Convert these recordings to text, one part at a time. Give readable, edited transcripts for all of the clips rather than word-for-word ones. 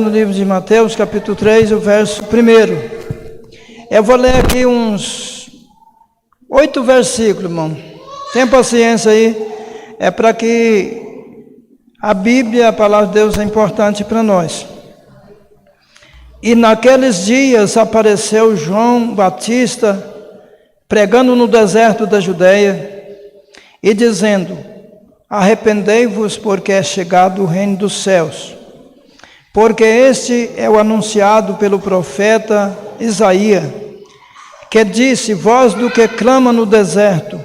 No livro de Mateus, capítulo 3, o verso 1. Eu vou ler aqui uns 8 versículos, irmão. Tenha paciência aí. É para que a Bíblia, a palavra de Deus, é importante para nós. E naqueles dias apareceu João Batista, pregando no deserto da Judeia, e dizendo: arrependei-vos, porque é chegado o reino dos céus. Porque este é o anunciado pelo profeta Isaías, que disse: voz do que clama no deserto,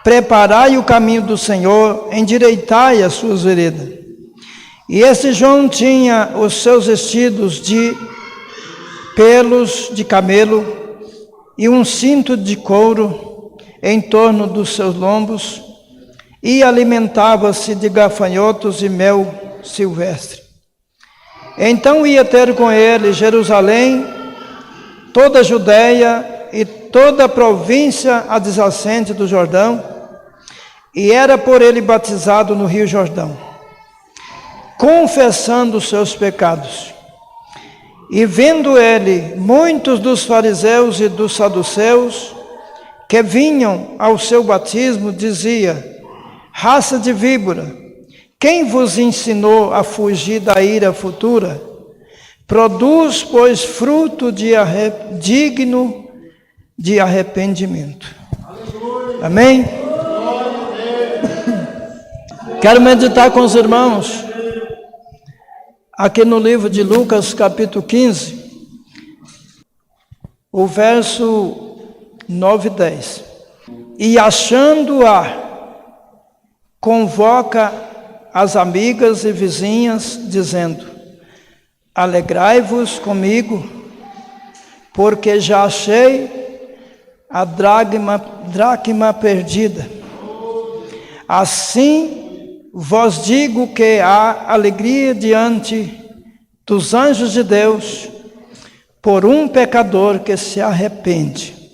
preparai o caminho do Senhor, endireitai as suas veredas. E este João tinha os seus vestidos de pelos de camelo e um cinto de couro em torno dos seus lombos, e alimentava-se de gafanhotos e mel silvestre. Então ia ter com ele Jerusalém, toda a Judeia e toda a província adjacente do Jordão, e era por ele batizado no rio Jordão, confessando os seus pecados. E vendo ele muitos dos fariseus e dos saduceus que vinham ao seu batismo, dizia: raça de víbora, quem vos ensinou a fugir da ira futura? Produz, pois, fruto digno de arrependimento. Amém? Quero meditar com os irmãos aqui no livro de Lucas, capítulo 15, o verso 9 e 10. E achando-a, convoca as amigas e vizinhas, dizendo: alegrai-vos comigo, porque já achei a dracma perdida. Assim vos digo que há alegria diante dos anjos de Deus por um pecador que se arrepende.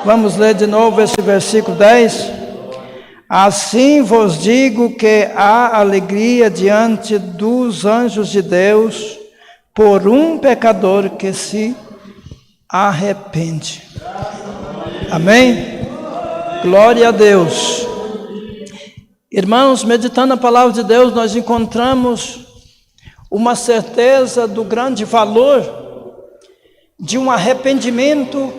Vamos ler de novo esse versículo 10. Assim vos digo que há alegria diante dos anjos de Deus por um pecador que se arrepende. Amém? Glória a Deus. Irmãos, meditando a palavra de Deus, nós encontramos uma certeza do grande valor de um arrependimento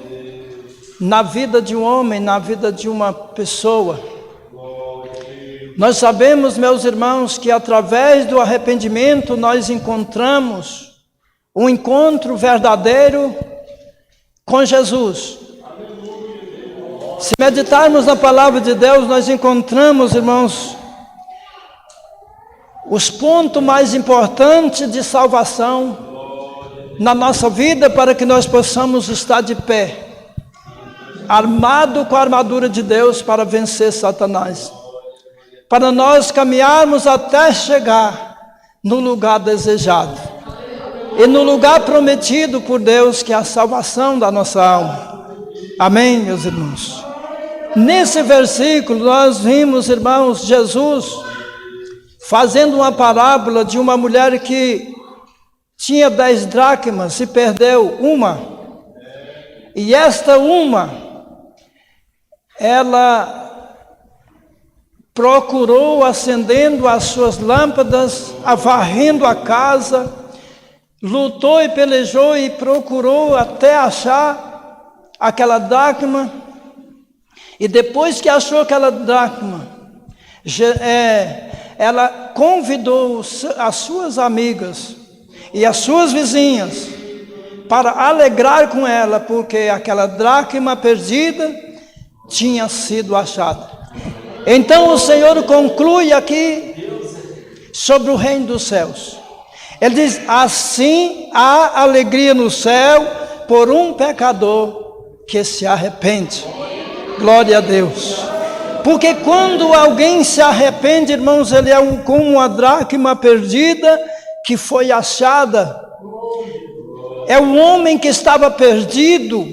na vida de um homem, na vida de uma pessoa. Nós sabemos, meus irmãos, que através do arrependimento nós encontramos um encontro verdadeiro com Jesus. Se meditarmos na palavra de Deus, nós encontramos, irmãos, os pontos mais importantes de salvação na nossa vida, para que nós possamos estar de pé, armado com a armadura de Deus para vencer Satanás, para nós caminharmos até chegar no lugar desejado e no lugar prometido por Deus, que é a salvação da nossa alma. Amém, meus irmãos? Nesse versículo nós vimos, irmãos, Jesus fazendo uma parábola de uma mulher que tinha 10 dracmas e perdeu uma. E esta uma, ela procurou, acendendo as suas lâmpadas, varrendo a casa, lutou e pelejou e procurou até achar aquela dracma. E depois que achou aquela dracma, ela convidou as suas amigas e as suas vizinhas para alegrar com ela, porque aquela dracma perdida tinha sido achada. Então o Senhor conclui aqui sobre o reino dos céus. Ele diz: assim há alegria no céu por um pecador que se arrepende. Glória a Deus. Porque quando alguém se arrepende, irmãos, ele é como uma dracma perdida que foi achada. É um homem que estava perdido,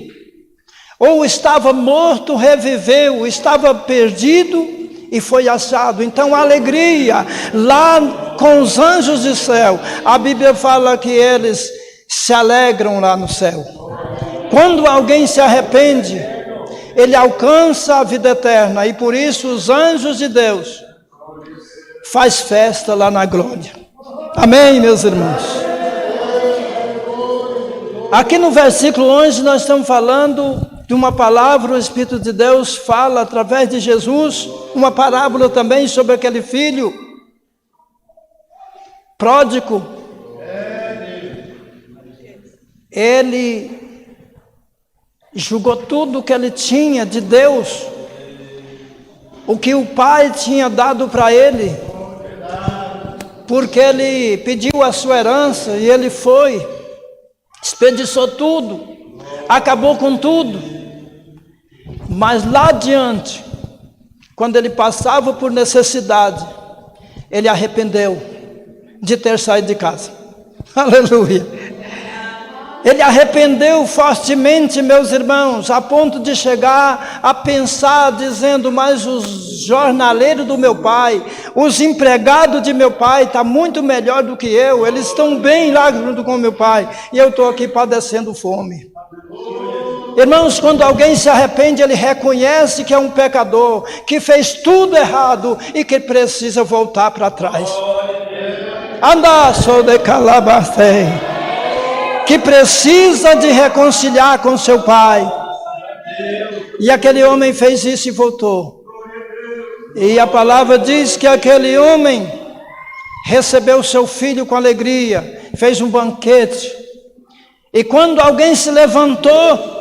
ou estava morto, reviveu, estava perdido e foi achado. Então a alegria lá com os anjos do céu. A Bíblia fala que eles se alegram lá no céu. Quando alguém se arrepende, ele alcança a vida eterna, e por isso os anjos de Deus faz festa lá na glória. Amém, meus irmãos? Aqui no versículo 11 nós estamos falando de uma palavra. O Espírito de Deus fala através de Jesus, uma parábola também sobre aquele filho pródigo. Ele jogou tudo que ele tinha de Deus, o que o pai tinha dado para ele, porque ele pediu a sua herança e ele foi, desperdiçou tudo, acabou com tudo. Mas lá adiante, quando ele passava por necessidade, ele arrependeu de ter saído de casa. Aleluia! Ele arrependeu fortemente, meus irmãos, a ponto de chegar a pensar, dizendo: mas os jornaleiros do meu pai, os empregados de meu pai, estão muito melhor do que eu, eles estão bem lá junto com meu pai, e eu estou aqui padecendo fome. Irmãos, quando alguém se arrepende, ele reconhece que é um pecador, que fez tudo errado e que precisa voltar para trás. Andar sou de calabacei, que precisa de reconciliar com seu pai. E aquele homem fez isso e voltou. E a palavra diz que aquele homem recebeu seu filho com alegria, fez um banquete. E quando alguém se levantou,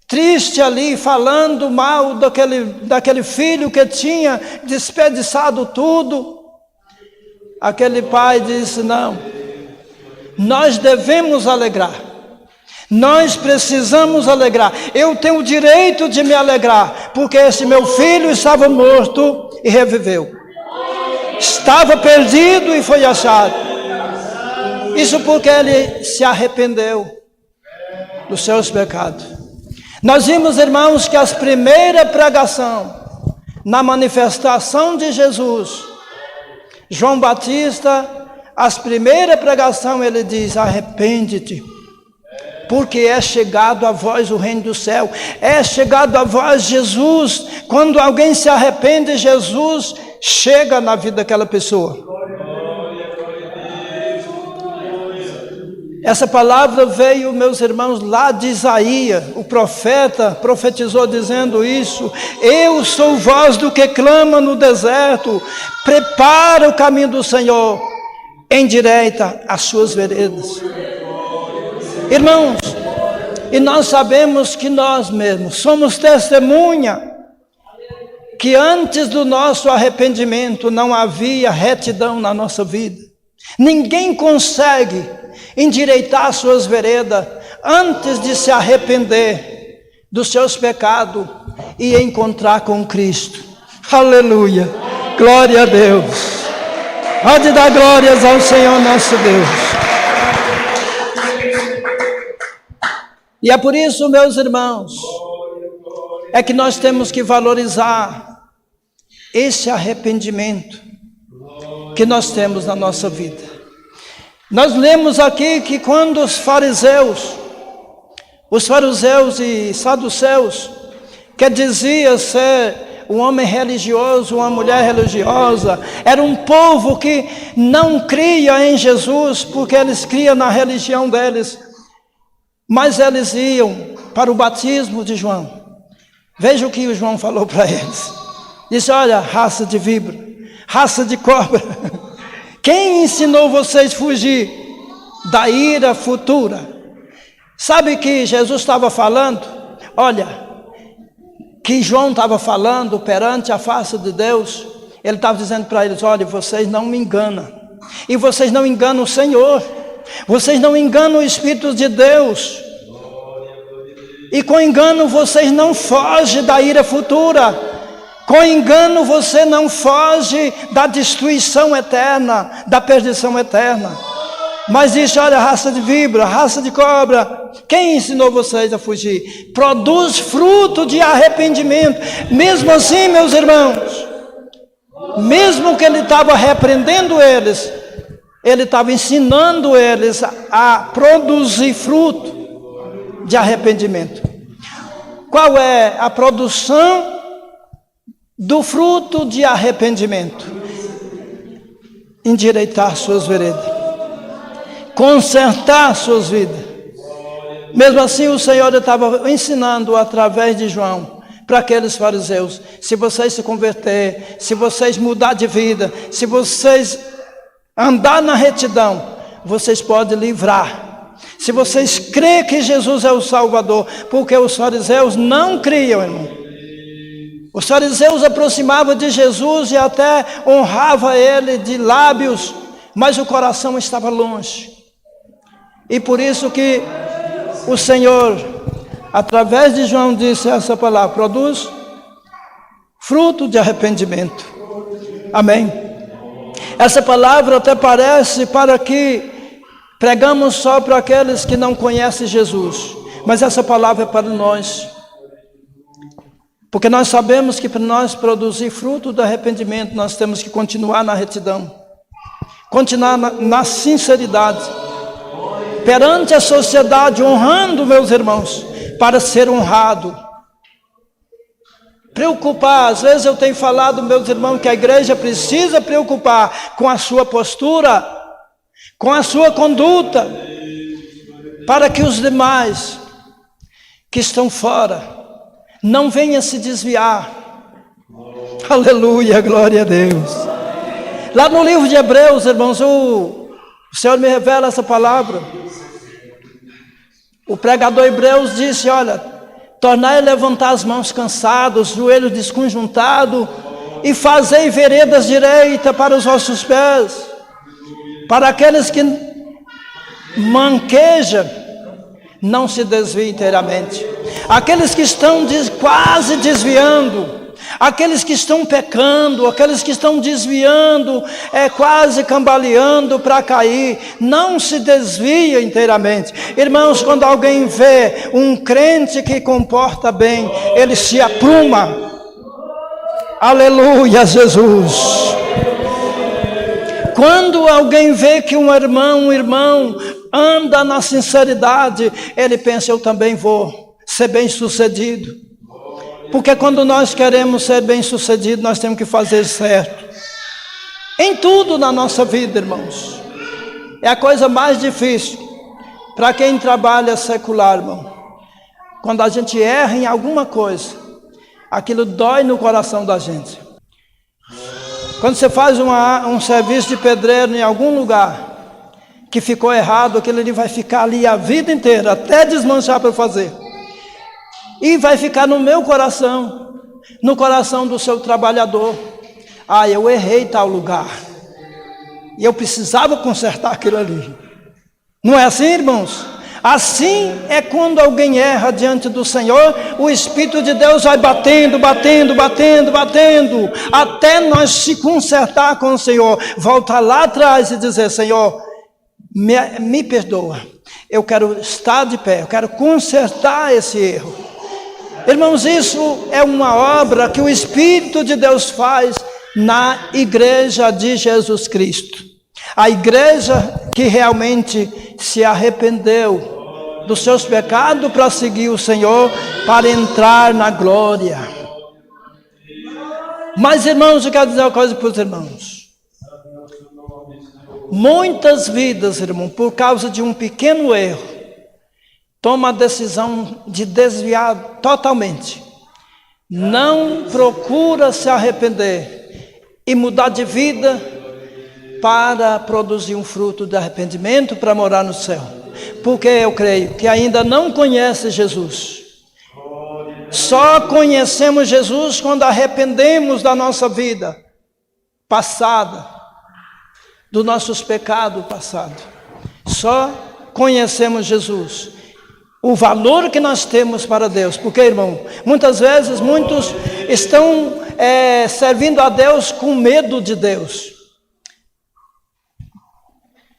triste ali, falando mal daquele filho que tinha desperdiçado tudo, aquele pai disse: não, nós devemos alegrar, nós precisamos alegrar, eu tenho o direito de me alegrar, porque esse meu filho estava morto e reviveu, estava perdido e foi achado. Isso porque ele se arrependeu dos seus pecados. Nós vimos, irmãos, que as primeiras pregações na manifestação de Jesus, João Batista, as primeiras pregações, ele diz: arrepende-te, porque é chegado a vós o reino do céu, é chegado a vós Jesus. Quando alguém se arrepende, Jesus chega na vida daquela pessoa. Essa palavra veio, meus irmãos, lá de Isaías, o profeta profetizou dizendo isso: eu sou voz do que clama no deserto, prepara o caminho do Senhor, endireita as suas veredas. Irmãos, e nós sabemos que nós mesmos somos testemunha que antes do nosso arrependimento não havia retidão na nossa vida. Ninguém consegue endireitar suas veredas antes de se arrepender dos seus pecados e encontrar com Cristo. Aleluia, glória a Deus. Pode dar glórias ao Senhor nosso Deus. E é por isso, meus irmãos, é que nós temos que valorizar esse arrependimento que nós temos na nossa vida. Nós lemos aqui que quando os fariseus e saduceus, que dizia ser um homem religioso, uma mulher religiosa, era um povo que não cria em Jesus, porque eles criam na religião deles, mas eles iam para o batismo de João. Veja o que o João falou para eles. Disse: olha, raça de víbora, raça de cobra, quem ensinou vocês a fugir da ira futura? Sabe que Jesus estava falando? Olha, que João estava falando perante a face de Deus. Ele estava dizendo para eles: olha, vocês não me enganam. E vocês não enganam o Senhor. Vocês não enganam o Espírito de Deus. E com engano vocês não fogem da ira futura. Com engano você não foge da destruição eterna, da perdição eterna. Mas diz: olha, raça de víbora, raça de cobra, quem ensinou vocês a fugir? Produz fruto de arrependimento. Mesmo assim, meus irmãos, Mesmo que ele estava repreendendo eles, ele estava ensinando eles a produzir fruto de arrependimento. Qual é a produção do fruto de arrependimento? Endireitar suas veredas, consertar suas vidas. Mesmo assim, o Senhor estava ensinando através de João para aqueles fariseus: se vocês se converter, se vocês mudar de vida, se vocês andar na retidão, vocês podem livrar. Se vocês crêem que Jesus é o Salvador, porque os fariseus não criam, irmão. Os fariseus aproximavam de Jesus e até honravam ele de lábios, mas o coração estava longe. E por isso que o Senhor, através de João, disse essa palavra: produz fruto de arrependimento. Amém. Essa palavra até parece para que pregamos só para aqueles que não conhecem Jesus, mas essa palavra é para nós, porque nós sabemos que para nós produzir fruto do arrependimento, nós temos que continuar na retidão, continuar na sinceridade, perante a sociedade, honrando meus irmãos, para ser honrado. Preocupar, às vezes eu tenho falado, meus irmãos, que a igreja precisa preocupar com a sua postura, com a sua conduta, para que os demais que estão fora não venham se desviar. Aleluia, glória a Deus. Lá no livro de Hebreus, irmãos, o Senhor me revela essa palavra. O pregador Hebreus disse: olha, tornai a levantar as mãos cansados, os joelhos desconjuntados, e fazei veredas direitas para os vossos pés. Para aqueles que manquejam, não se desviem inteiramente. Aqueles que estão quase desviando, aqueles que estão pecando, aqueles que estão desviando, quase cambaleando para cair, não se desvia inteiramente. Irmãos, quando alguém vê um crente que comporta bem, ele se apruma. Aleluia, Jesus. Quando alguém vê que um irmão anda na sinceridade, ele pensa: eu também vou ser bem sucedido. Porque quando nós queremos ser bem sucedidos, nós temos que fazer certo em tudo na nossa vida, irmãos. É a coisa mais difícil para quem trabalha secular, irmão. Quando a gente erra em alguma coisa, aquilo dói no coração da gente. Quando você faz um serviço de pedreiro em algum lugar que ficou errado, aquilo ali vai ficar ali a vida inteira, até desmanchar para fazer. E vai ficar no meu coração, no coração do seu trabalhador. Ah, eu errei em tal lugar, e eu precisava consertar aquilo ali. Não é assim, irmãos? Assim é quando alguém erra diante do Senhor, o Espírito de Deus vai batendo, até nós se consertar com o Senhor, voltar lá atrás e dizer: Senhor, me perdoa, eu quero estar de pé, eu quero consertar esse erro. Irmãos, isso é uma obra que o Espírito de Deus faz na igreja de Jesus Cristo. A igreja que realmente se arrependeu dos seus pecados para seguir o Senhor, para entrar na glória. Mas, irmãos, eu quero dizer uma coisa para os irmãos. Muitas vidas, irmão, por causa de um pequeno erro, toma a decisão de desviar totalmente. Não procura se arrepender e mudar de vida para produzir um fruto de arrependimento para morar no céu. Porque eu creio que ainda não conhece Jesus. Só conhecemos Jesus quando arrependemos da nossa vida passada, dos nossos pecados passados. Só conhecemos Jesus, o valor que nós temos para Deus. Porque, irmão, muitas vezes muitos estão servindo a Deus com medo de Deus.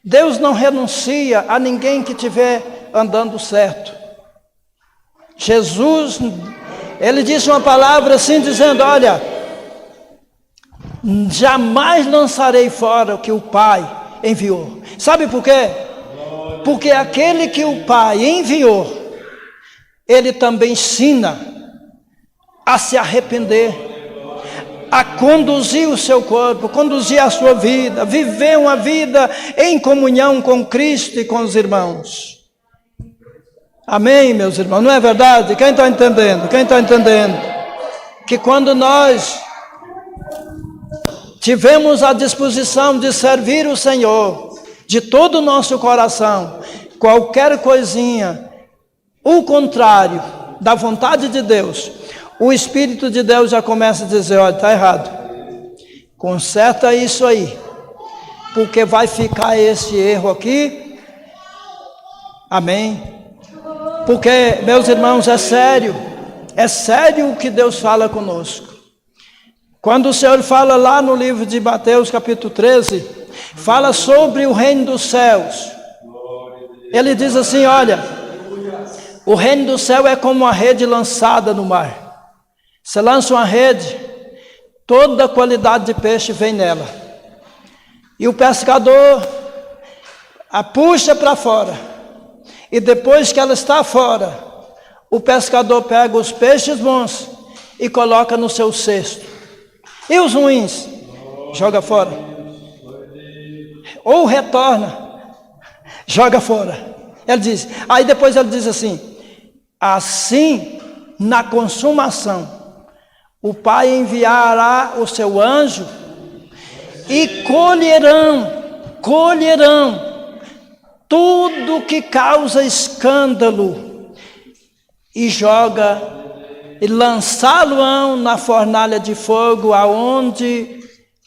Deus não renuncia a ninguém que estiver andando certo. Jesus, ele disse uma palavra assim, dizendo: olha, jamais lançarei fora o que o Pai enviou. Sabe por quê? Porque aquele que o Pai enviou, ele também ensina a se arrepender, a conduzir o seu corpo, conduzir a sua vida, viver uma vida em comunhão com Cristo e com os irmãos. Amém, meus irmãos? Não é verdade? Quem está entendendo? Quem está entendendo? Que quando nós tivemos a disposição de servir o Senhor de todo o nosso coração, qualquer coisinha, o contrário da vontade de Deus, o Espírito de Deus já começa a dizer: olha, está errado, conserta isso aí, porque vai ficar esse erro aqui. Amém? Porque, meus irmãos, é sério o que Deus fala conosco. Quando o Senhor fala lá no livro de Mateus capítulo 13, fala sobre o reino dos céus. Ele diz assim: olha, o reino do céu é como uma rede lançada no mar. Você lança uma rede, toda a qualidade de peixe vem nela. E o pescador a puxa para fora. E depois que ela está fora, o pescador pega os peixes bons e coloca no seu cesto. E os ruins? Joga fora. Ou retorna, joga fora. Ele diz, aí depois ele diz assim: assim, na consumação, o Pai enviará o seu anjo e colherão tudo que causa escândalo e lançá-lo-ão na fornalha de fogo, aonde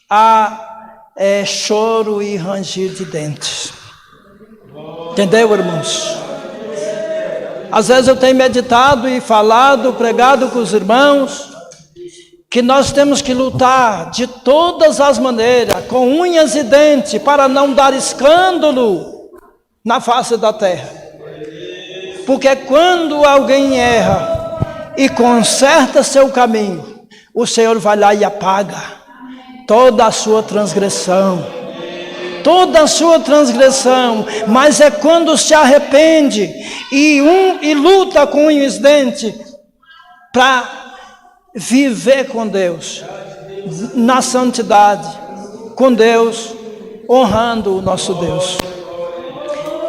há choro e ranger de dentes. Entendeu, irmãos? Às vezes eu tenho meditado e falado, pregado com os irmãos, que nós temos que lutar de todas as maneiras, com unhas e dentes, para não dar escândalo na face da terra. Porque quando alguém erra e conserta seu caminho, o Senhor vai lá e apaga toda a sua transgressão. Toda a sua transgressão. Mas é quando se arrepende e luta com unhas e dentes para viver com Deus, na santidade, com Deus, honrando o nosso Deus.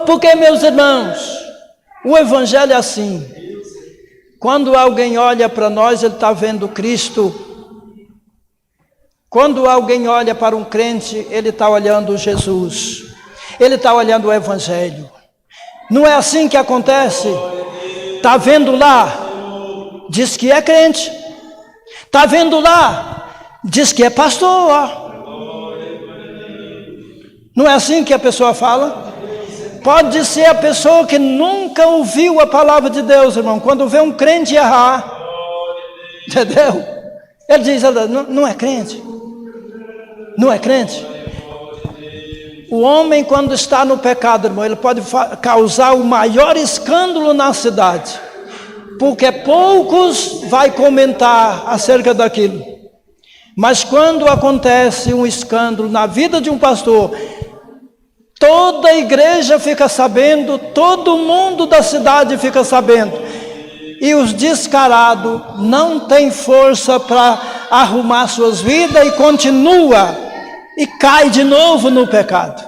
Porque, meus irmãos, o Evangelho é assim. Quando alguém olha para nós, ele está vendo Cristo. Quando alguém olha para um crente, ele está olhando Jesus. Ele está olhando o Evangelho. Não é assim que acontece? Está vendo lá, diz que é crente. Está vendo lá, diz que é pastor. Não é assim que a pessoa fala? Pode ser a pessoa que nunca ouviu a palavra de Deus, irmão. Quando vê um crente errar, entendeu? Ele diz, não é crente. Não é crente. O homem, quando está no pecado, irmão, ele pode causar o maior escândalo na cidade, porque poucos vai comentar acerca daquilo. Mas quando acontece um escândalo na vida de um pastor, toda a igreja fica sabendo, todo mundo da cidade fica sabendo. E os descarados não têm força para arrumar suas vidas e continua e cai de novo no pecado.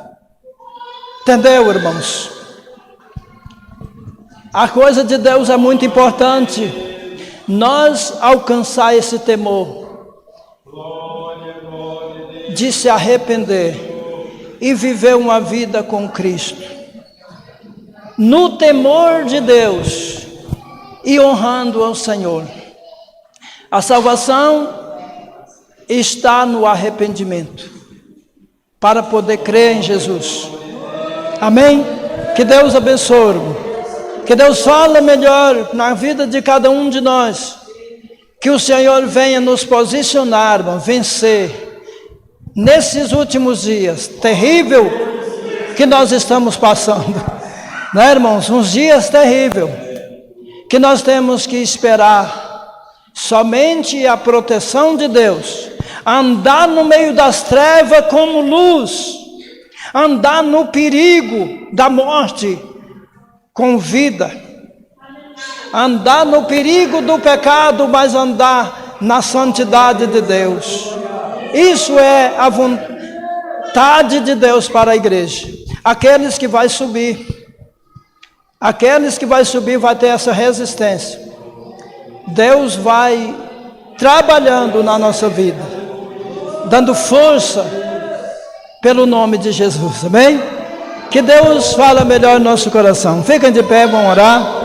Entendeu, irmãos? A coisa de Deus é muito importante. Nós alcançar esse temor de se arrepender e viver uma vida com Cristo, no temor de Deus e honrando ao Senhor. A salvação está no arrependimento, para poder crer em Jesus. Amém? Que Deus abençoe. Que Deus fale melhor na vida de cada um de nós. Que o Senhor venha nos posicionar, vencer nesses últimos dias terrível que nós estamos passando, né, irmãos? Uns dias terríveis que nós temos que esperar somente a proteção de Deus, andar no meio das trevas como luz, andar no perigo da morte com vida, andar no perigo do pecado, mas andar na santidade de Deus. Isso é a vontade de Deus para a igreja. Aqueles que vai subir vai ter essa resistência. Deus vai trabalhando na nossa vida, dando força pelo nome de Jesus, amém? Que Deus fala melhor no nosso coração. Fiquem de pé, vamos orar.